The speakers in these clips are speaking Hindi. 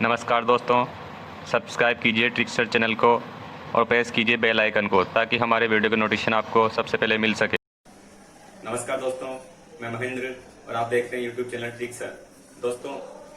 नमस्कार दोस्तों, सब्सक्राइब कीजिए ट्रिक्सटर चैनल को और प्रेस कीजिए बेल आइकन को ताकि हमारे वीडियो का नोटिफिकेशन आपको सबसे पहले मिल सके। नमस्कार दोस्तों, मैं महेंद्र और आप देख रहे हैं यूट्यूब चैनल ट्रिक्सर। दोस्तों,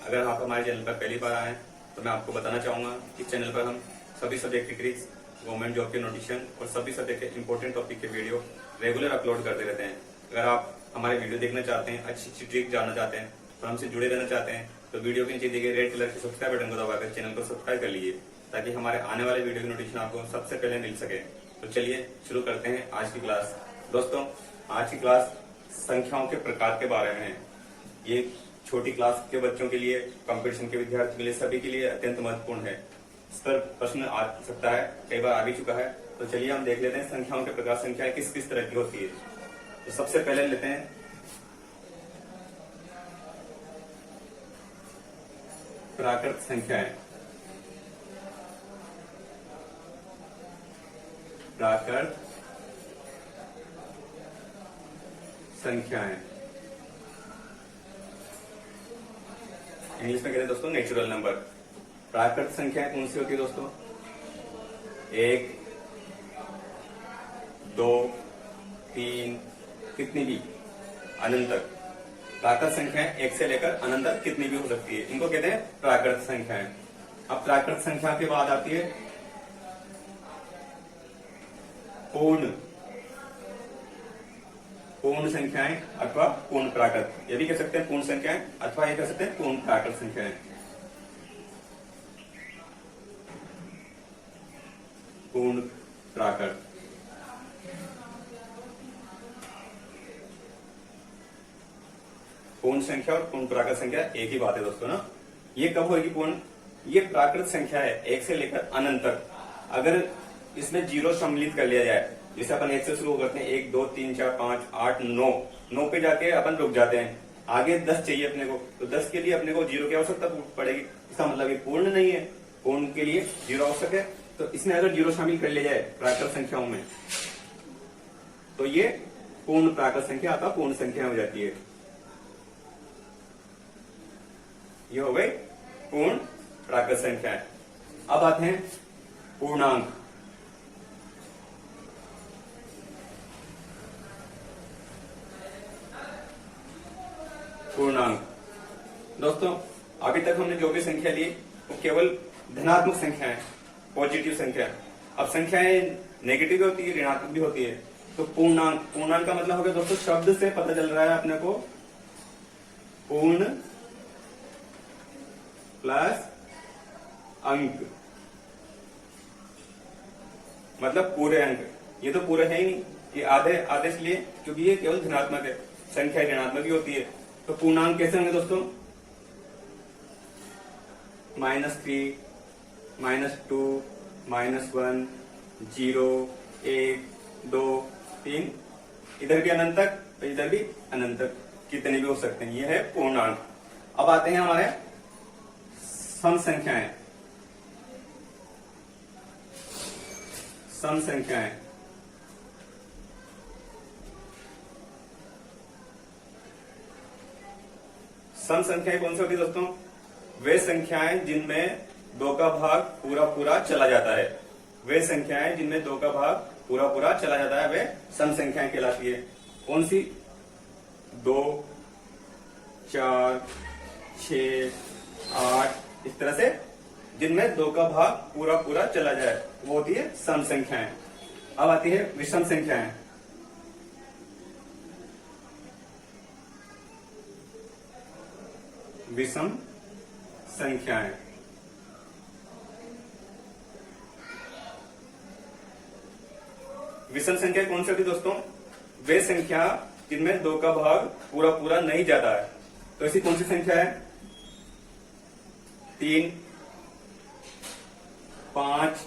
अगर आप हमारे चैनल पर पहली बार आए हैं तो मैं आपको बताना चाहूँगा कि इस चैनल पर हम सभी सब्जेक्ट की ट्रिक्स, गवर्नमेंट जॉब के नोटिफिकेशन और सभी सब्जेक्ट के इंपॉर्टेंट टॉपिक के वीडियो रेगुलर अपलोड करते रहते हैं। अगर आप हमारे वीडियो देखना चाहते हैं, अच्छी अच्छी ट्रिक जानना चाहते हैं और हमसे जुड़े रहना चाहते हैं तो वीडियो के नीचे दिए गए रेड कलर के सब्सक्राइब बटन को दबाकर चैनल को सब्सक्राइब कर लीजिए ताकि हमारे आने वाले वीडियो की नोटिफिकेशन आपको सबसे पहले मिल सके। तो चलिए शुरू करते हैं आज की क्लास। दोस्तों, आज की क्लास संख्याओं के प्रकार के बारे में है। ये छोटी क्लास के बच्चों के लिए, कंपटीशन के विद्यार्थियों के लिए, सभी के लिए अत्यंत महत्वपूर्ण है। इस पर प्रश्न आ सकता है, कई बार आ भी चुका है। तो चलिए हम देख लेते हैं संख्याओं के प्रकार, संख्याएं किस किस तरह की होती है। तो सबसे पहले लेते हैं प्राकृत संख्याएं। प्राकृत संख्याएं इंग्लिश में कहते हैं दोस्तों नेचुरल नंबर। प्राकृत संख्याएं कौन सी होती है दोस्तों? 1, 2, 3, कितनी भी, अनंत तक। प्राकृत संख्याएं 1 से लेकर अनंत तक कितनी भी हो सकती है, इनको कहते हैं प्राकृत संख्याएं। अब प्राकृत संख्या के बाद आती है पूर्ण संख्याएं अथवा पूर्ण प्राकृत। ये भी कह सकते हैं पूर्ण संख्याएं अथवा ये कह सकते हैं पूर्ण प्राकृत संख्याएं। पूर्ण प्राकृत, पूर्ण संख्या और पूर्ण प्राकृत संख्या एक ही बात है दोस्तों ना। ये कब होगी पूर्ण? ये प्राकृत संख्या है 1 से लेकर अनंत तक। अगर इसमें जीरो सम्मिलित कर लिया जाए, जैसे अपन 1 से शुरू करते हैं, 1, 2, 3, 4, 5, 8, 9 पे जाके अपन रुक जाते हैं। आगे 10 चाहिए अपने को, तो 10 के लिए अपने को जीरो की आवश्यकता पड़ेगी। इसका मतलब ये पूर्ण नहीं है, पूर्ण के लिए जीरो आवश्यक है। तो इसमें अगर जीरो शामिल कर लिया जाए प्राकृत संख्याओं में तो ये पूर्ण प्राकृत संख्या अथवा पूर्ण संख्या हो जाती है। ये हो गई पूर्ण प्राकृत संख्याएं। अब आते हैं पूर्णांक। पूर्णांक दोस्तों, अभी तक हमने जो भी संख्या ली वो केवल धनात्मक संख्या है, पॉजिटिव संख्या। अब संख्याएं नेगेटिव भी होती है, ऋणात्मक भी होती है। तो पूर्णांक का मतलब हो गया दोस्तों, शब्द से पता चल रहा है अपने को, पूर्ण प्लस अंक, मतलब पूरे अंक। ये तो पूरे है ही नहीं, ये आधे इसलिए क्योंकि ये केवल धनात्मक है, संख्या ऋणात्मक भी होती है। तो पूर्णांक कैसे होंगे दोस्तों? -3, -2, -1, 0, 1, 2, 3, इधर भी अनंत तक तो इधर भी अनंत तक, कितने भी हो सकते हैं। ये है पूर्णांक। अब आते हैं हमारे सम संख्याएं। सम संख्याएं सम संख्याएं कौन सी होती है दोस्तों? वे संख्याएं जिनमें 2 का भाग पूरा पूरा चला जाता है। वे संख्याएं जिनमें 2 का भाग पूरा पूरा चला जाता है वे सम संख्याएं कहलाती है। कौन सी? 2, 4, 6, 8, इस तरह से जिनमें 2 का भाग पूरा पूरा चला जाए वो होती है सम संख्याएं। अब आती है विषम संख्याएं। विषम संख्याएं विषम संख्या कौन सी होती है दोस्तों? वे संख्या जिनमें 2 का भाग पूरा पूरा नहीं जाता है। तो ऐसी कौन सी संख्या है? 3, 5,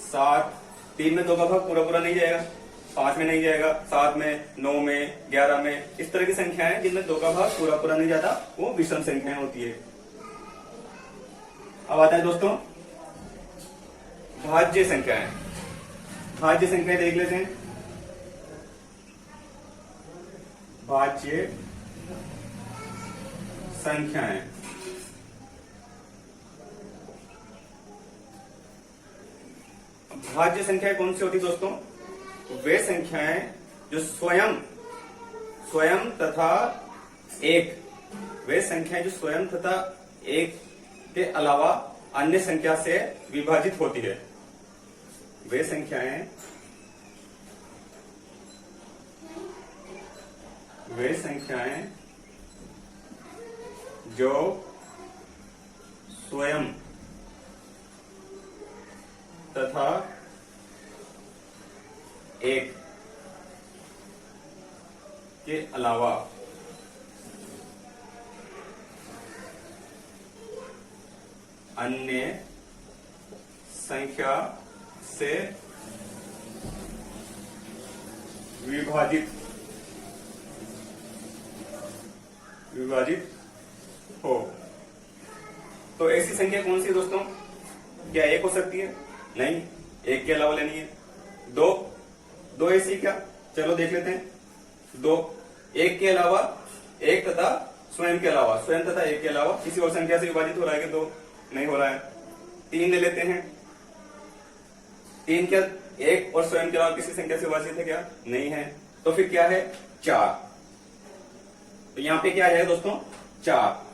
7। 3 में 2 का भाग पूरा पूरा नहीं जाएगा, 5 में नहीं जाएगा, 7 में, 9 में, 11 में, इस तरह की संख्याएं जिनमें 2 का भाग पूरा पूरा नहीं जाता वो विषम संख्याएं होती है। अब आता है दोस्तों भाज्य संख्याएं। भाज्य संख्याएं देख लेते हैं। भाज्य संख्याएं भाज्य संख्याएं कौन सी होती है दोस्तों? वे संख्याएं जो स्वयं तथा एक, वे संख्याएं जो स्वयं तथा एक के अलावा अन्य संख्या से विभाजित होती है। वे संख्याएं जो स्वयं तथा एक के अलावा अन्य संख्या से विभाजित हो। तो ऐसी संख्या कौन सी है दोस्तों? क्या एक हो सकती है? नहीं, एक के अलावा लेनी है। दो ऐसी क्या? चलो देख लेते हैं। दो, एक के अलावा, एक तथा स्वयं के अलावा, स्वयं तथा एक के अलावा किसी और संख्या से विभाजित हो रहा है कि दो? नहीं हो रहा है। तीन ले लेते हैं। तीन क्या एक और स्वयं के अलावा किसी संख्या से विभाजित है क्या? नहीं है। तो फिर क्या है? चार। तो यहां पे क्या आ जाएगा दोस्तों? चार।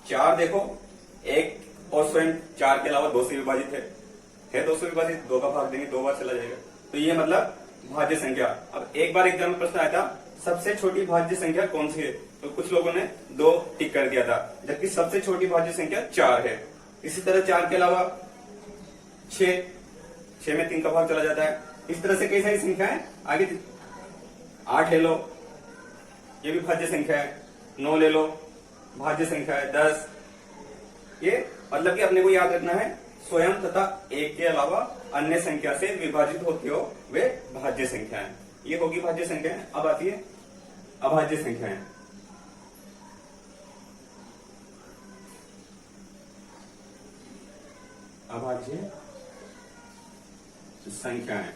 चार देखो, एक और स्वयं चार के अलावा दो से विभाजित है दो से विभाजित, दो का भाग देंगे, दो बार चला जाएगा। तो ये मतलब भाज्य संख्या। अब एक बार एग्जाम में प्रश्न आया था, सबसे छोटी भाज्य संख्या कौन सी है? तो कुछ लोगों ने दो टिक कर दिया था, जबकि सबसे छोटी भाज्य संख्या चार है। इसी तरह चार के अलावा छह में तीन का भाग चला जाता है। इस तरह से कई सारी संख्या है। आगे 8 ले लो, ये भी भाज्य संख्या है। 9 ले लो, भाज्य संख्या है। 10, ये मतलब कि अपने को याद रखना है, स्वयं तथा एक के अलावा अन्य संख्या से विभाजित होती हो वे भाज्य संख्याएं। ये होगी भाज्य संख्याएं। अब आती है अभाज्य संख्याएं। अभाज्य संख्याएं।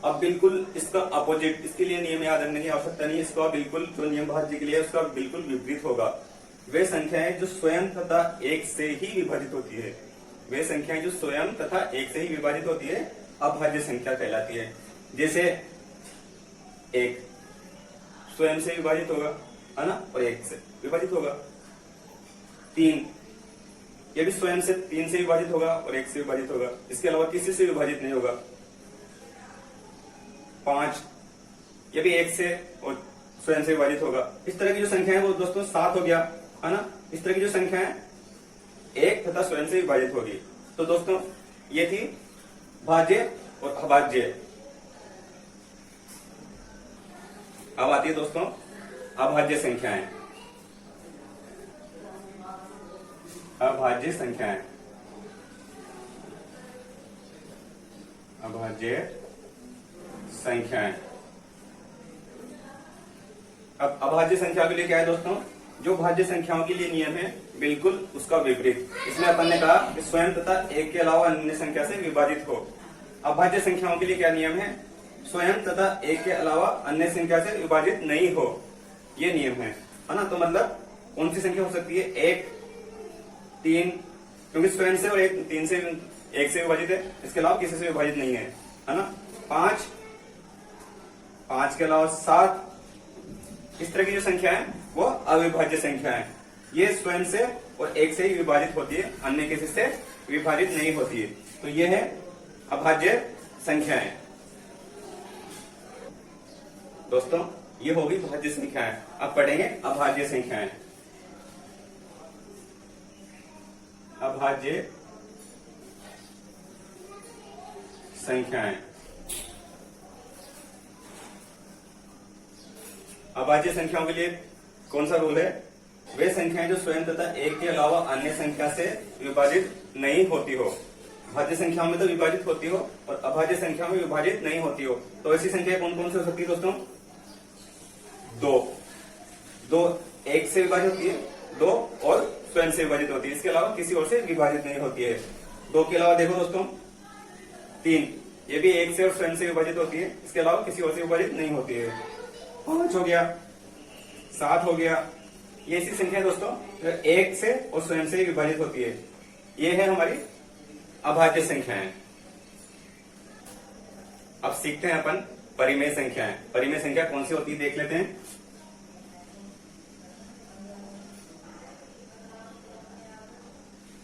अब बिल्कुल इसका अपोजिट, इसके लिए नियम याद रखने की आवश्यकता नहीं है। इसका बिल्कुल जो नियम भाज्य के लिए उसका बिल्कुल विपरीत होगा। वे संख्याएं जो स्वयं तथा एक से ही विभाजित होती है, वे संख्याएं जो स्वयं तथा एक से ही विभाजित होती है अभाज्य संख्या कहलाती है। जैसे एक स्वयं से विभाजित होगा, है ना, और एक से विभाजित होगा। 3, ये भी स्वयं से 3 से विभाजित होगा और एक से विभाजित होगा, इसके अलावा किसी से विभाजित नहीं होगा। 5, ये भी एक से और स्वयं से विभाजित होगा। इस तरह की जो संख्या है वो दोस्तों 7 हो गया, है ना। इस तरह की जो संख्या है एक तथा स्वयं से विभाजित होगी। तो दोस्तों ये थी भाज्य और अभाज्य। अब आती है दोस्तों अभाज्य संख्याएं। अभाज्य संख्याएं, अभाज्य संख्याएं। अब अभाज्य संख्या के लिए क्या है दोस्तों? जो भाज्य संख्याओं के लिए नियम है बिल्कुल उसका विपरीत। इसमें अपन ने कहा कि स्वयं तथा एक के अलावा अन्य संख्या से विभाजित हो। अभाज्य संख्याओं के लिए क्या नियम है? स्वयं तथा एक के अलावा अन्य संख्या से विभाजित नहीं हो, ये नियम है ना। तो मतलब कौन सी संख्या हो सकती है? 1, 3, क्योंकि स्वयं से और एक 3 से एक से विभाजित है, इसके अलावा किसी से विभाजित नहीं है ना। 5 के अलावा 7, इस तरह की जो संख्या है वो अविभाज्य संख्या है। ये स्वयं से और एक से ही विभाजित होती है, अन्य किसी से विभाजित नहीं होती है। तो ये है अभाज्य संख्याएं। दोस्तों ये होगी भाज्य संख्याएं। अब पढ़ेंगे अभाज्य संख्याएं। अभाज्य संख्याएं। अभाज्य संख्याओं के लिए कौन सा रूल है? वे संख्याएं जो स्वयं तथा एक के अलावा अन्य संख्या से विभाजित नहीं होती हो। भाज्य संख्याओं में तो विभाजित होती हो और अभाज्य संख्या में विभाजित नहीं होती हो। तो ऐसी संख्या कौन कौन सी हो सकती है दोस्तों? 2 एक से विभाजित होती है, 2 और स्वयं से विभाजित होती है, इसके अलावा किसी और से विभाजित नहीं होती है। 2 के अलावा देखो दोस्तों 3, ये भी एक से और स्वयं से विभाजित होती है, इसके अलावा किसी और से विभाजित नहीं होती है। 5 हो गया, 7 हो गया, ये ऐसी संख्या है दोस्तों जो एक से और स्वयं से विभाजित होती है। ये है हमारी अभाज्य संख्याएं। अब सीखते हैं अपन परिमेय संख्याएं। परिमेय संख्या कौन सी होती है देख लेते हैं।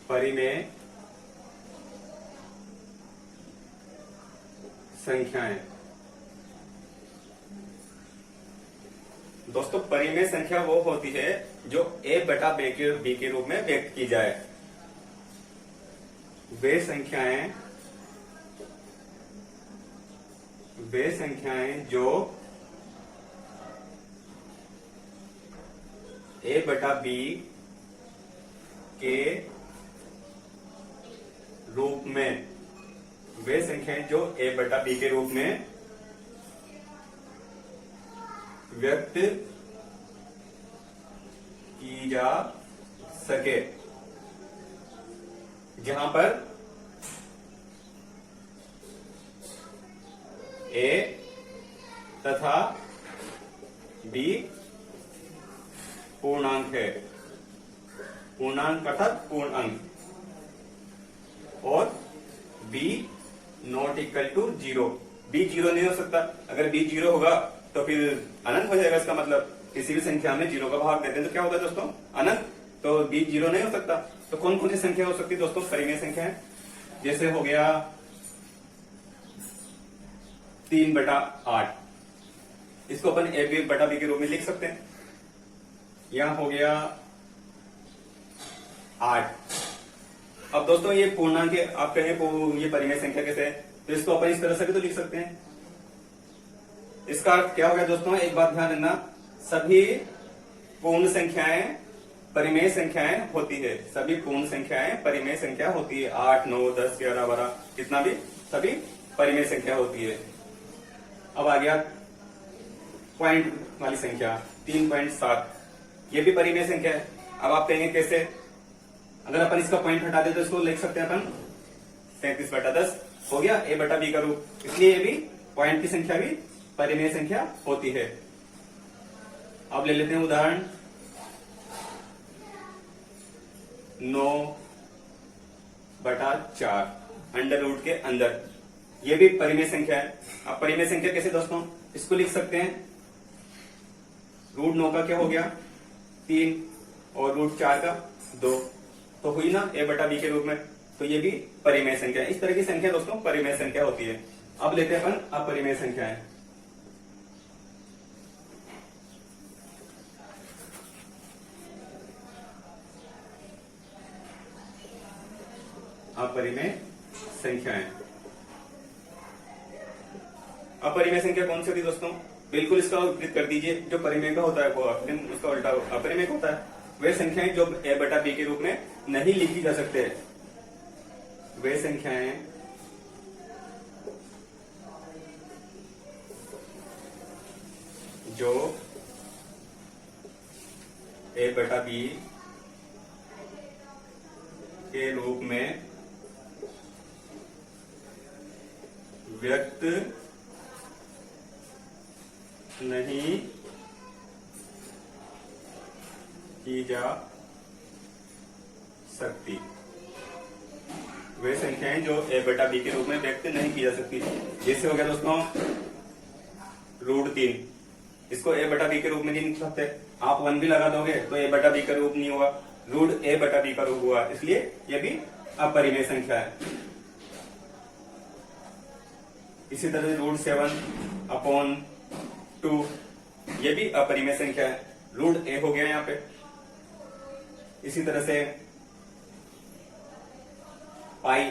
परिमेय संख्याएं दोस्तों, परिमेय संख्या वो होती है जो a बटा बी के रूप में व्यक्त की जाए। वे संख्याएं जो a बटा बी के रूप में, वे संख्याएं जो a बटा बी के रूप में व्यक्त की जा सके, जहां पर a तथा b पूर्णांक है, पूर्णांक अर्थात पूर्ण अंक, और b not equal to 0। b 0 नहीं हो सकता। अगर b 0 होगा तो फिर अनंत हो जाएगा। इसका मतलब किसी भी संख्या में 0 का भाग देते हैं तो क्या होगा दोस्तों? अनंत। तो b 0 नहीं हो सकता। तो कौन कौन सी संख्या हो सकती है दोस्तों? परिमेय संख्या है। जैसे हो गया 3 बटा 8, इसको अपन a बटा b के रूप में लिख सकते हैं। यहां हो गया 8। अब दोस्तों ये पूर्णांक, आप कहें ये परिमेय संख्या कैसे है, तो इसको अपन इस तरह से भी तो लिख सकते हैं। इसका अर्थ क्या हो गया दोस्तों? एक बात ध्यान रखना, सभी पूर्ण संख्याएं परिमेय संख्याएं होती है। सभी पूर्ण संख्याएं परिमेय संख्या होती है। 8, 9, 10, 11, 12 कितना भी, सभी परिमेय संख्या होती है। अब आ गया पॉइंट वाली संख्या 3.7, ये भी परिमेय संख्या है। अब आप कहेंगे कैसे? अगर अपन इसका पॉइंट हटा दे तो इसको लिख सकते हैं अपन 37 बटा 10 हो गया a बटा b का रूप। इसलिए ये भी पॉइंट की संख्या भी परिमेय संख्या होती है। अब ले लेते हैं उदाहरण 9 बटा 4 अंडर रूट के अंदर, ये भी परिमेय संख्या है। अब परिमेय संख्या कैसे दोस्तों? इसको लिख सकते हैं, रूट 9 का क्या हो गया 3 और रूट 4 का 2, तो हुई ना a बटा b के रूप में। तो ये भी परिमेय संख्या है। इस तरह की संख्या दोस्तों परिमेय संख्या होती है। अब लेते हैं अपन अपरिमेय संख्याएं। अपरिमेय संख्याएं, अपरिमेय संख्या कौन सी होती है दोस्तों? बिल्कुल इसका विपरीत कर दीजिए। जो परिमेय का होता है वो उसका उल्टा अपरिमेय का होता है। वे संख्याएं जो a बटा b के रूप में नहीं लिखी जा सकते, वे संख्याएं जो a बटा b के रूप में व्यक्त नहीं की जा सकती, वे संख्याएं जो a बटा b के रूप में व्यक्त नहीं की जा सकती। जैसे हो गया दोस्तों रूट 3, इसको a बटा b के रूप में नहीं लिख सकते। आप 1 भी लगा दोगे तो a बटा b का रूप नहीं होगा, रूट a बटा b का रूप हुआ, इसलिए यह भी अपरिमेय संख्या है। इसी तरह रूट 7 अपॉन 2, ये भी अपरिमेय संख्या है, रूट a हो गया यहाँ पे। इसी तरह से पाई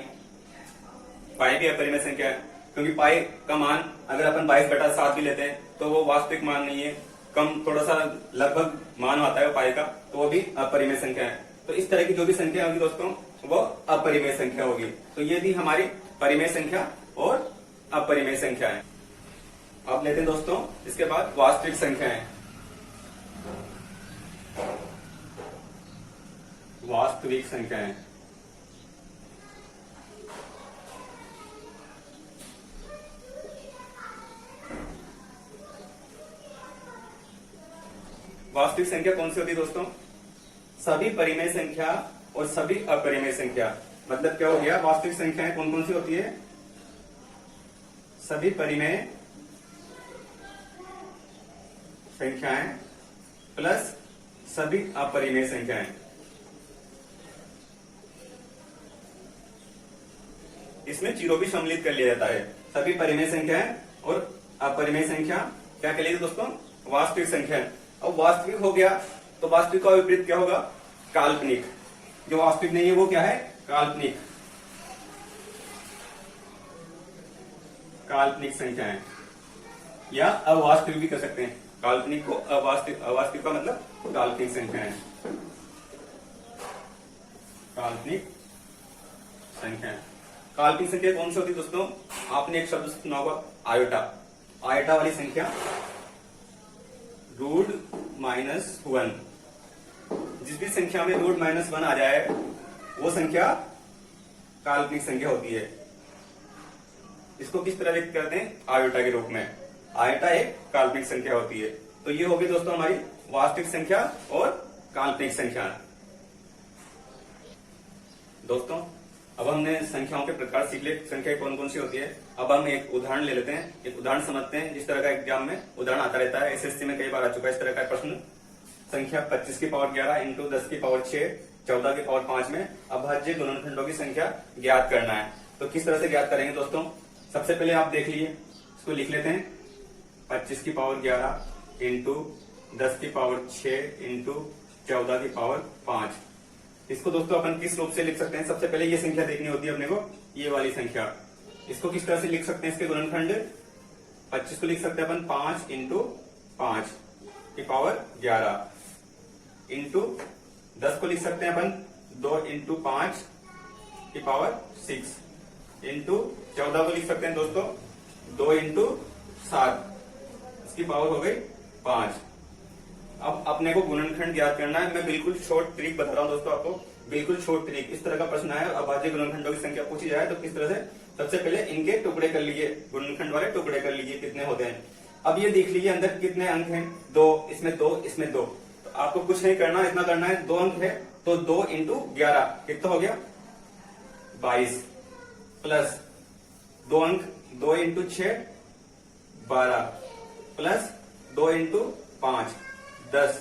भी अपरिमेय संख्या है, क्योंकि पाई का मान अगर अपन 22 बटा 7 भी लेते हैं तो वो वास्तविक मान नहीं है, कम थोड़ा सा लगभग मान आता है पाई का, तो वो भी अपरिमेय संख्या है। तो इस तरह की जो भी संख्या होगी दोस्तों वो अपरिमेय संख्या होगी। तो ये थी हमारी परिमेय संख्या और अपरिमेय संख्या है। अब लेते हैं दोस्तों इसके बाद वास्तविक संख्याएं। वास्तविक संख्याएं वास्तविक संख्या कौन सी होती है दोस्तों? सभी परिमेय संख्या और सभी अपरिमेय संख्या। मतलब क्या हो गया? वास्तविक संख्याएं कौन कौन सी होती है? सभी परिमेय संख्याएं प्लस सभी अपरिमेय संख्याएं। इसमें जीरो भी सम्मिलित कर लिया जाता है। सभी परिमेय संख्याएं और अपरिमेय संख्या क्या कहलाएगी दोस्तों? वास्तविक संख्या। अब वास्तविक हो गया तो वास्तविक का विपरीत क्या होगा? काल्पनिक। जो वास्तविक नहीं है वो क्या है? काल्पनिक। काल्पनिक संख्याएं या अवास्तविक भी कर सकते हैं। काल्पनिक को अवास्तविक, अवास्तविक का मतलब काल्पनिक संख्याएं। काल्पनिक संख्याएं। काल्पनिक संख्या कौन सी होती है दोस्तों? आपने एक शब्द सुना होगा, आयोटा। आयोटा वाली संख्या √-1। जिस भी संख्या में √-1 आ जाए वो संख्या काल्पनिक संख्या होती है। इसको किस तरह व्यक्त करते हैं? आयोटा के रूप में। आयोटा एक काल्पनिक संख्या होती है। तो ये होगी दोस्तों हमारी वास्तविक संख्या और काल्पनिक संख्या। दोस्तों अब हमने संख्याओं के प्रकार सीख लिए, संख्या कौन कौन सी होती है। अब हम एक उदाहरण ले लेते हैं, एक उदाहरण समझते हैं। जिस तरह का एग्जाम में उदाहरण आता रहता है, एसएससी में कई बार आ चुका है इस तरह का प्रश्न। संख्या 25 की पावर 11 इंटू 10 की पावर 6 14 की पावर 5 में अभाज्य गुणनखंडों की संख्या ज्ञात करना है। तो किस तरह से ज्ञात करेंगे दोस्तों? सबसे पहले आप देख लीजिए, इसको लिख लेते हैं। 25 की पावर 11 इंटू 10 की पावर 6 इंटू 14 की पावर 5। इसको दोस्तों अपन किस रूप से लिख सकते हैं? सबसे पहले ये संख्या देखनी होती है अपने को, ये वाली संख्या। इसको किस तरह से लिख सकते हैं? इसके गुणनखंड 25 को लिख सकते हैं अपन 5 इंटू 5 की पावर 11 इंटू 10 को लिख सकते हैं अपन 2 इंटू 5 की पावर 6 इंटू 14 को लिख सकते हैं दोस्तों 2 इंटू 7, इसकी पावर हो गई 5। अब अपने को गुणनखंड ज्ञात करना है। मैं बिल्कुल शॉर्ट ट्रिक बता रहा हूं दोस्तों आपको, बिल्कुल शॉर्ट ट्रिक। इस तरह का प्रश्न आया, अभाज्य गुणनखंडों की संख्या पूछी जाए तो किस तरह से? सबसे पहले इनके टुकड़े कर लीजिए, गुणनखंड वाले टुकड़े कर लीजिए, कितने होते हैं। अब ये देख लीजिए अंदर कितने अंक हैं? 2, इसमें 2, इसमें 2। तो आपको कुछ नहीं करना, इतना करना है, 2 अंक है तो 2 इंटू 11 कितना हो गया? 22 प्लस 2 अंक 2 इंटू 6 12 प्लस 2 इंटू 5 10।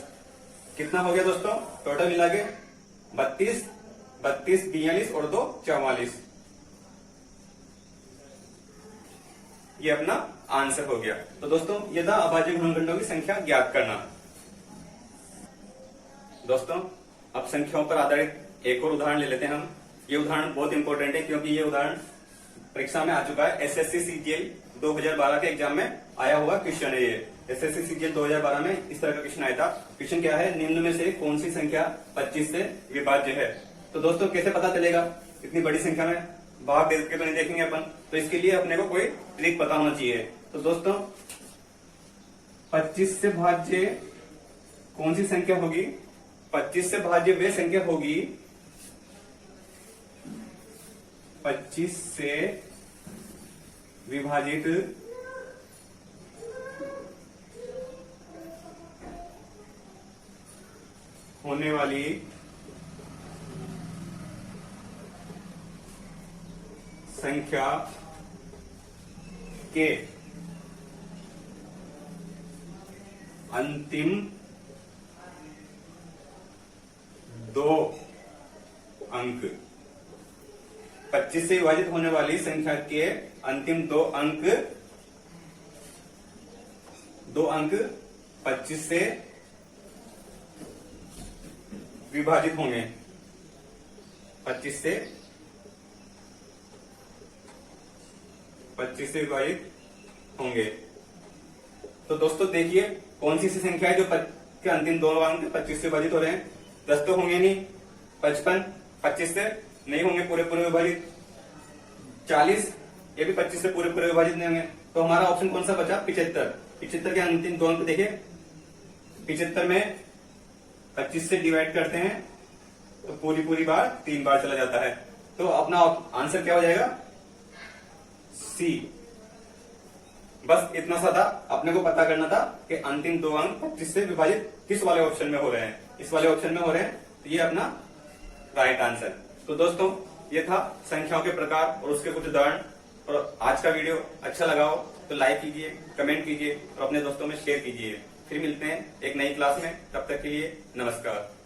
कितना हो गया दोस्तों? टोटल मिला के 32 42 और 2 44। ये अपना आंसर हो गया। तो दोस्तों ये था अभाज्य गुणनखंडों की संख्या ज्ञात करना। दोस्तों अब संख्याओं पर आधारित एक और उदाहरण ले लेते हैं हम। ये उदाहरण बहुत इंपॉर्टेंट है क्योंकि ये उदाहरण परीक्षा में आ चुका है। एसएससी सीजीएल 2012 के एग्जाम में आया हुआ क्वेश्चन है ये। एसएससी सीजीएल 2012 में इस तरह का क्वेश्चन आया था। क्वेश्चन क्या है? निम्न में से कौन सी संख्या 25 से विभाज्य है? तो दोस्तों कैसे पता चलेगा? इतनी बड़ी संख्या में भाग देख के तो नहीं देखेंगे अपन, तो इसके लिए अपने को कोई ट्रिक पता होना चाहिए। तो दोस्तों 25 से भाज्य कौन सी संख्या होगी? 25 से भाज्य वे संख्या होगी 25 से विभाजित होने वाली संख्या के अंतिम 2 अंक। 25 से विभाजित होने वाली संख्या के अंतिम 2 अंक 25 से विभाजित होंगे। 25 से विभाजित होंगे। तो दोस्तों देखिए कौन सी संख्या है जो के अंतिम 2 अंक 25 से विभाजित हो रहे हैं। 10 तो होंगे नहीं, 55 25 से नहीं होंगे पूरे विभाजित, 40 ये भी 25 से पूरे विभाजित नहीं होंगे। तो हमारा ऑप्शन कौन सा बचा? 75। 75 के अंतिम 2 अंक देखिए, 75 में 25 से डिवाइड करते हैं तो पूरी बार 3 बार चला जाता है। तो अपना आंसर क्या हो जाएगा? सी। बस इतना सा था, अपने को पता करना था कि अंतिम दो अंक 25 से विभाजित किस वाले ऑप्शन में हो रहे हैं। इस वाले ऑप्शन में हो रहे हैं, तो ये अपना राइट आंसर। तो दोस्तों ये था संख्याओं के प्रकार और उसके कुछ उदाहरण। और आज का वीडियो अच्छा लगा हो तो लाइक कीजिए, कमेंट कीजिए और अपने दोस्तों में शेयर कीजिए। फिर मिलते हैं एक नई क्लास में, तब तक के लिए नमस्कार।